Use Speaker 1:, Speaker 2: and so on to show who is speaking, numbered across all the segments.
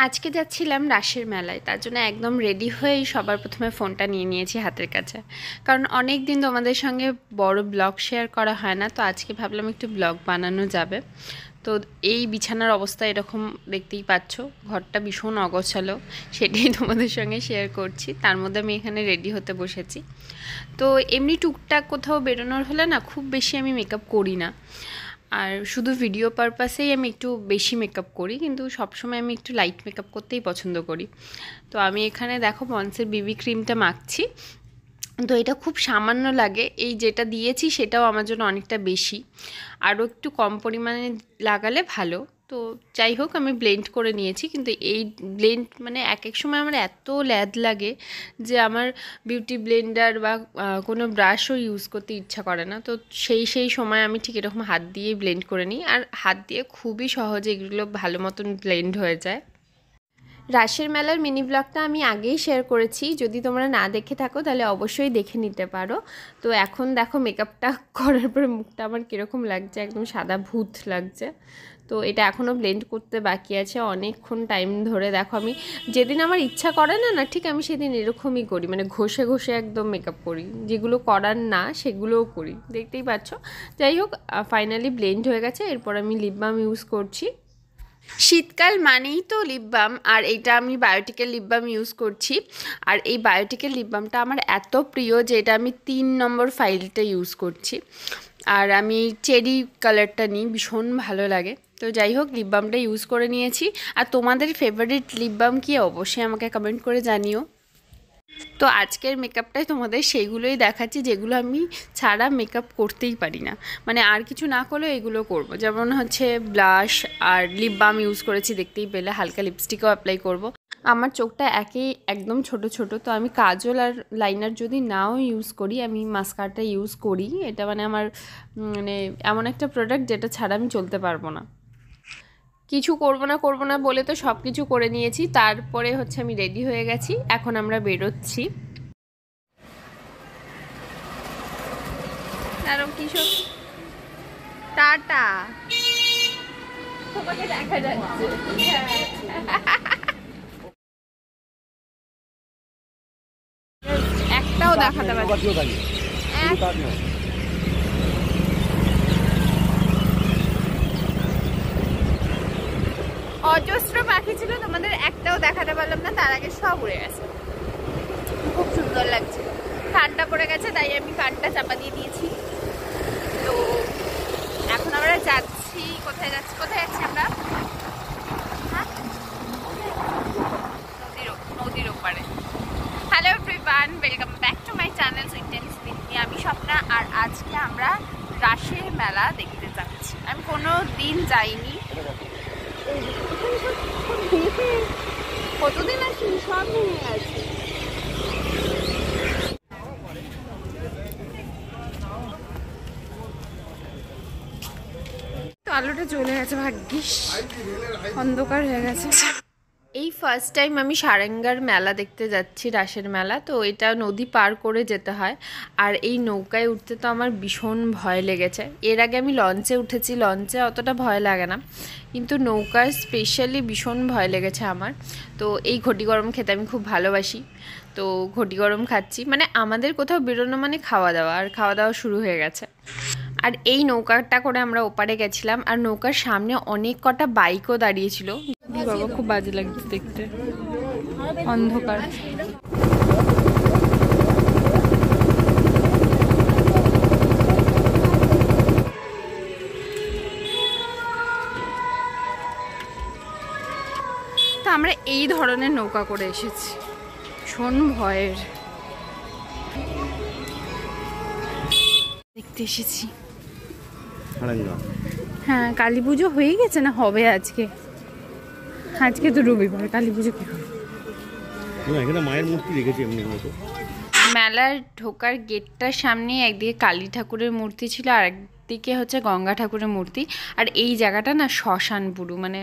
Speaker 1: আজকে যাচ্ছিলাম রাসের মেলায়, তার জন্য একদম রেডি হয়েই সবার প্রথমে ফোনটা নিয়ে নিয়েছি হাতের কাছে, কারণ অনেক দিন তোমাদের সঙ্গে বড় ব্লগ শেয়ার করা হয় না। তো আজকে ভাবলাম একটু ব্লগ বানানো যাবে। তো এই বিছানার অবস্থা এরকম দেখতেই পাচ্ছ, ঘরটা ভীষণ অগোছালো, সেটাই তোমাদের সঙ্গে শেয়ার করছি। তার মধ্যে আমি এখানে রেডি হতে বসেছি। তো এমনি টুকটাক কোথাও বেরোনোর হলে না, খুব বেশি আমি মেকআপ করি না, আর শুধু ভিডিও পারপাসেই আমি একটু বেশি মেকআপ করি, কিন্তু সবসময় আমি একটু লাইট মেকআপ করতেই পছন্দ করি। তো আমি এখানে দেখো পন্সের বিবি ক্রিমটা মাখছি। তো এটা খুব সামান্য লাগে, এই যেটা দিয়েছি সেটাও আমার জন্য অনেকটা বেশি, আরও একটু কম পরিমাণে লাগালে ভালো। তো যাই হোক, আমি ব্লেন্ড করে নিয়েছি, কিন্তু এই ব্লেন্ড মানে এক এক সময় আমার এত ল্যাদ লাগে যে আমার বিউটি ব্লেন্ডার বা কোনো ব্রাশও ইউজ করতে ইচ্ছা করে না। তো সেই সময় আমি ঠিক এরকম হাত দিয়েই ব্লেন্ড করে নিই, আর হাত দিয়ে খুবই সহজে এগুলো ভালো মতন ব্লেন্ড হয়ে যায়। রাসের মেলার মিনি ব্লগটা আমি আগেই শেয়ার করেছি, যদি তোমরা না দেখে থাকো তাহলে অবশ্যই দেখে নিতে পারো। তো এখন দেখো মেকআপটা করার পরে মুখটা আমার কীরকম লাগছে, একদম সাদা ভূত লাগছে। তো এটা এখনও ব্লেন্ড করতে বাকি আছে অনেকক্ষণ টাইম ধরে। দেখো আমি যেদিন আমার ইচ্ছা করে না না ঠিক আমি সেদিন এরকমই করি, মানে ঘষে ঘষে একদম মেকআপ করি, যেগুলো করার না সেগুলোও করি, দেখতেই পাচ্ছ। যাই হোক, ফাইনালি ব্লেন্ড হয়ে গেছে। এরপর আমি লিপ বাম ইউজ করছি। শীতকাল মানেই তো লিপ বাম, আর এইটা আমি বায়োটিকের লিপ বাম ইউজ করছি। আর এই বায়োটিকের লিপ বামটা আমার এত প্রিয় যে এটা আমি 3 নম্বর ফাইলটা ইউজ করছি, আর আমি চেরি কালারটা নিই, ভীষণ ভালো লাগে। তো যাই হোক, লিপ বামটা ইউজ করে নিয়েছি। আর তোমাদের ফেভারিট লিপ বাম কি অবশ্যই আমাকে কমেন্ট করে জানিও। তো আজকের মেকআপটাই তোমাদের সেইগুলোই দেখাচ্ছি যেগুলো আমি ছাড়া মেকআপ করতেই পারি না, মানে আর কিছু না করলেও এগুলো করব। যেমন হচ্ছে ব্লাশ আর লিপ বাম ইউজ করেছি, দেখতেই পেলে। হালকা লিপস্টিকও অ্যাপ্লাই করব। আমার চোখটা একদম ছোট ছোট, তো আমি কাজল আর লাইনার যদি নাও ইউজ করি, আমি মাস্কারাটা ইউজ করি। এটা মানে আমার মানে এমন একটা প্রোডাক্ট যেটা ছাড়া আমি চলতে পারবো না। কিছু করব না বলে তো সব কিছু করে নিয়েছি। তারপরে হচ্ছে আমি রেডি হয়ে গেছি, এখন আমরা বেরোচ্ছি। আরো কিছু টাটা, তোমাকে দেখা যাচ্ছে। একটাও দেখাতে পারছি। অজস্র পাখি ছিল, তোমাদের একটাও দেখাতে পারলাম না, তার আগে সব উড়ে গেছে। খুব সুন্দর লাগছে। ঠান্ডা পড়ে গেছে তাই আমি কানটা চাপা দিয়ে দিয়েছি। তো এখন আমরা যাচ্ছি, কোথায় যাচ্ছি আমরা? নদীর ওপারে। Hello everyone, welcome back to my channel সুইটেন্স উইথ মি। আমি স্বপ্না, আর আজকে আমরা রাসের মেলা দেখতে যাচ্ছি। আমি কোনো দিন যাইনি, কতদিন আসি, সব ভেঙে গেছে। তো আলোটা চলে গেছে, ভাগ্যিস, অন্ধকার হয়ে গেছে। এই ফার্স্ট টাইম আমি সারেঙ্গার মেলা দেখতে যাচ্ছি, রাসের মেলা। তো এটা নদী পার করে যেতে হয়, আর এই নৌকায় উঠতে তো আমার ভীষণ ভয় লেগেছে। এর আগে আমি লঞ্চে উঠেছি, লঞ্চে অতটা ভয় লাগে না, কিন্তু নৌকায় স্পেশালি ভীষণ ভয় লেগেছে আমার। তো এই ঘটি গরম খেতে আমি খুব ভালোবাসি, তো ঘটি গরম খাচ্ছি। মানে আমাদের কোথাও বেরোনো মানে খাওয়া দাওয়া, আর খাওয়া দাওয়া শুরু হয়ে গেছে। আর এই নৌকাটা করে আমরা ওপারে গেছিলাম, আর নৌকার সামনে অনেক কটা বাইকও দাঁড়িয়েছিল। বাবা, খুব বাজে লাগছে দেখতে, অন্ধকার। তো আমরা এই ধরনের নৌকা করে এসেছি, ভীষণ ভয়ের। দেখতে এসেছি। হ্যাঁ, কালী পুজো হয়ে গেছে না হবে আজকে? আজকে তো রবিবার, কালী পুজো কি হবে? এখানে মায়ের মূর্তি রেখেছি এমনি মতো। মেলার ঢোকার গেটটার সামনে একদিকে কালী ঠাকুরের মূর্তি ছিল, আর একদিকে হচ্ছে গঙ্গা ঠাকুরের মূর্তি। আর এই জায়গাটা না শ্মশান পুরো, মানে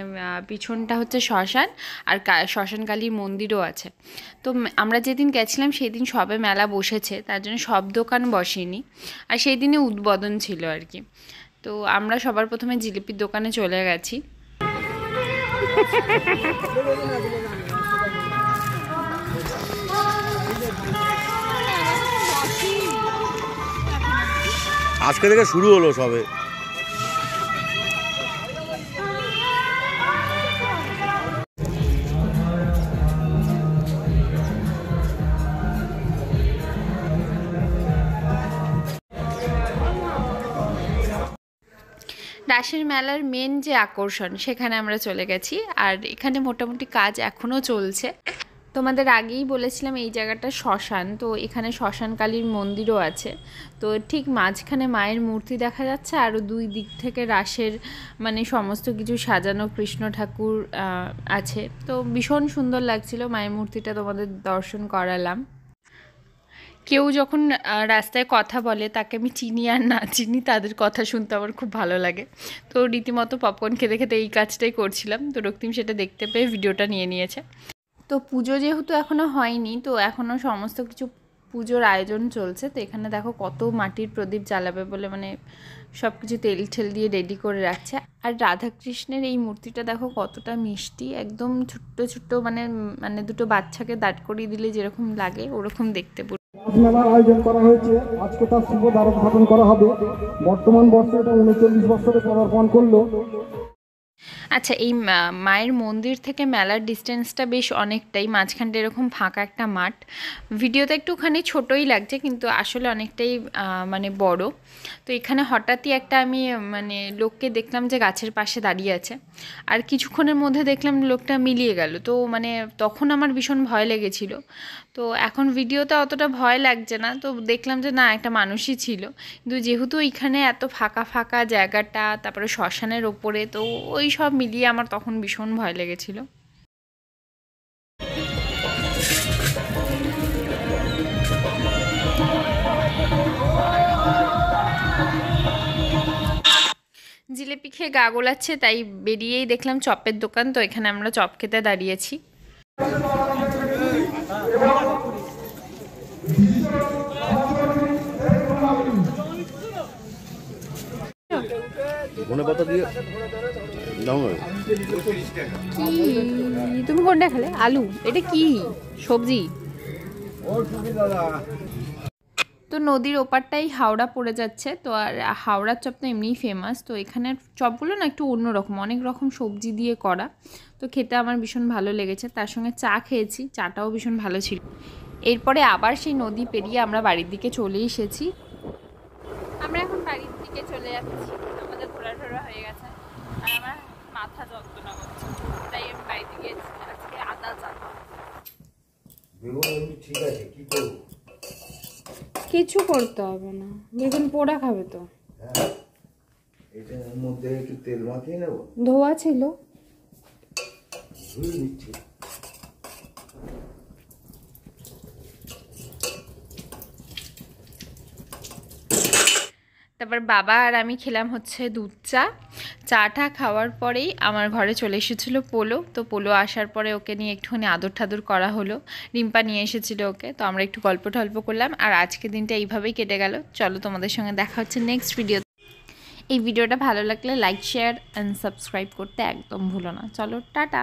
Speaker 1: পিছনটা হচ্ছে শ্মশান, আর শ্মশান কালীর মন্দিরও আছে। তো আমরা যেদিন গেছিলাম সেই দিন সবে মেলা বসেছে, তার জন্য সব দোকান বসেনি, আর সেই দিনে উদ্বোধন ছিল আর কি। তো আমরা সবার প্রথমে জিলিপির দোকানে চলে গেছি।
Speaker 2: আজকে থেকে শুরু হলো সবে।
Speaker 1: রাসের মেলার মেন যে আকর্ষণ সেখানে আমরা চলে গেছি, আর এখানে মোটামুটি কাজ এখনও চলছে। তোমাদের আগেই বলেছিলাম এই জায়গাটা শ্মশান, তো এখানে শ্মশানকালীর মন্দিরও আছে। তো ঠিক মাঝখানে মায়ের মূর্তি দেখা যাচ্ছে, আরও দুই দিক থেকে রাসের মানে সমস্ত কিছু সাজানো কৃষ্ণ ঠাকুর আছে। তো ভীষণ সুন্দর লাগছিল, মায়ের মূর্তিটা তোমাদের দর্শন করালাম। কেউ যখন রাস্তায় কথা বলে তাকে আমি চিনি আর না চিনি, তাদের কথা শুনতে আমার খুব ভালো লাগে। তো রীতিমতো পপকর্ন খেতে খেতে এই কাজটাই করছিলাম। তো রক্তিম সেটা দেখতে পেয়ে ভিডিওটা নিয়ে নিয়েছে। তো পুজো যেহেতু এখনও হয়নি, তো এখনও সমস্ত কিছু পুজোর আয়োজন চলছে। তো এখানে দেখো কত মাটির প্রদীপ জ্বালাবে বলে মানে সব কিছু তেল ঠেল দিয়ে রেডি করে রাখছে। আর রাধাকৃষ্ণের এই মূর্তিটা দেখো কতটা মিষ্টি, একদম ছোট্ট ছোট্ট মানে মানে দুটো বাচ্চাকে দাঁড় করিয়ে দিলে যেরকম লাগে ওরকম দেখতে।
Speaker 3: মেলার আয়োজন করা হয়েছে, আজকে তার শুভ দ্বারোদ্ঘাটন করা হবে। বর্তমান বর্ষে এটা 39 বছরে পদার্পণ করলো।
Speaker 1: আচ্ছা, এই মায়ের মন্দির থেকে মেলার ডিস্টেন্সটা বেশ অনেকটাই, মাঝখানটা এরকম ফাঁকা একটা মাঠ। ভিডিওতে একটুখানি ছোটোই লাগছে কিন্তু আসলে অনেকটাই মানে বড়। তো এখানে হঠাৎই একটা আমি মানে লোককে দেখলাম যে গাছের পাশে দাঁড়িয়ে আছে, আর কিছুক্ষণের মধ্যে দেখলাম লোকটা মিলিয়ে গেল। তো মানে তখন আমার ভীষণ ভয় লেগেছিল। তো এখন ভিডিওতে অতটা ভয় লাগছে না, তো দেখলাম যে না একটা মানুষই ছিল। কিন্তু যেহেতু এখানে এত ফাঁকা ফাঁকা জায়গাটা, তারপরে শ্মশানের ওপরে, তো ওই সব মিলিয়ে আমার তখন ভীষণ ভয় লেগেছিল। জিলেপি খেয়ে গা গোলাচ্ছে, তাই বেরিয়েই দেখলাম চপের দোকান। তো এখানে আমরা চপ খেতে দাঁড়িয়েছি। তুমি কোনটা খেলে? আলু? এটা কি সবজি? তো নদীর ওপারটাই হাওড়া পড়ে যাচ্ছে। তো আর হাওড়ার চপ তো এমনিই ফেমাস। তো এখানের চপগুলো না একটু অন্যরকম, অনেক রকম সবজি দিয়ে করা। তো খেতে আমার ভীষণ ভালো লেগেছে। তার সঙ্গে চা খেয়েছি, চাটাও ভীষণ ভালো ছিল। এরপরে আবার সেই নদী পেরিয়ে আমরা বাড়ির দিকে চলে এসেছি। আমরা এখন বাড়ির দিকে চলে যাচ্ছি, আমাদের ঘোরাটোরা হয়ে গেছে। আর আমার মাথা যন্ত্রণা করছে, তাই আমি বাড়ি থেকে আজকে আদা চা খাবো।
Speaker 2: ঠিক আছে, কি করব?
Speaker 1: কিছু করতে হবে না, বেগুন পোড়া খাবে তো।
Speaker 2: হ্যাঁ, এটার মধ্যে একটু তেল মাখিয়ে নেব।
Speaker 1: ধোয়া ছিল,
Speaker 2: ধুয়ে নিচ্ছি।
Speaker 1: তারপর বাবা আর আমি খেলাম হচ্ছে দুধ চা। চাটা খাওয়ার পরেই আমার ঘরে চলে এসেছিলো পোলো। তো পোলো আসার পরে ওকে নিয়ে একটুখানি আদর ঠাদর করা হলো। রিম্পা নিয়ে এসেছিলো ওকে, তো আমরা একটু গল্প টল্প করলাম। আর আজকের দিনটা এইভাবেই কেটে গেল। চলো তোমাদের সঙ্গে দেখা হচ্ছে নেক্সট ভিডিও। এই ভিডিওটা ভালো লাগলে লাইক শেয়ার অ্যান্ড সাবস্ক্রাইব করতে একদম ভুলো না। চলো টাটা।